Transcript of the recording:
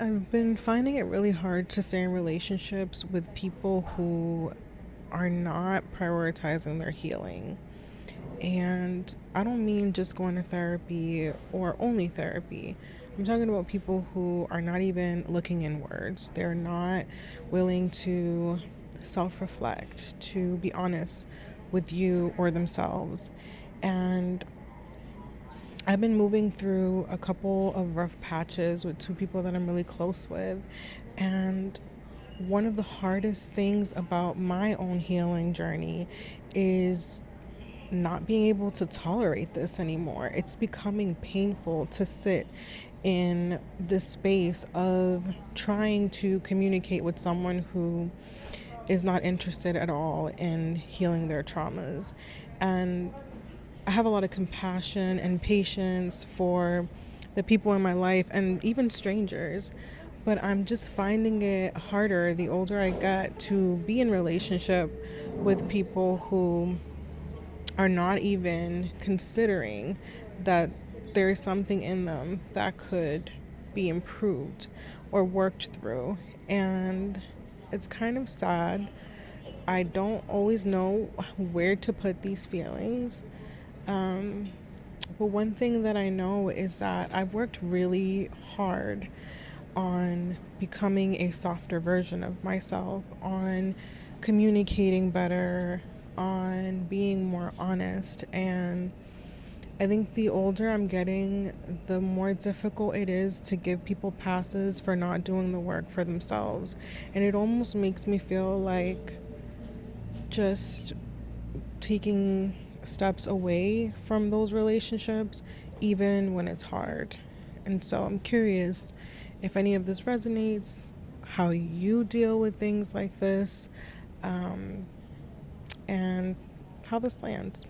I've been finding it really hard to stay in relationships with people who are not prioritizing their healing. And I don't mean just going to therapy or only therapy. I'm talking about people who are not even looking inwards. They're not willing to self reflect, to be honest with you or themselves. And I've been moving through a couple of rough patches with two people that I'm really close with. And one of the hardest things about my own healing journey is not being able to tolerate this anymore. It's becoming painful to sit in this space of trying to communicate with someone who is not interested at all in healing their traumas. And I have a lot of compassion and patience for the people in my life and even strangers. But I'm just finding it harder the older I get to be in relationship with people who are not even considering that there is something in them that could be improved or worked through. And it's kind of sad. I don't always know where to put these feelings. But one thing that I know is that I've worked really hard on becoming a softer version of myself, on communicating better, on being more honest. And I think the older I'm getting, the more difficult it is to give people passes for not doing the work for themselves. And it almost makes me feel like just taking steps away from those relationships, even when it's hard. And so I'm curious if any of this resonates, how you deal with things like this, and how this lands.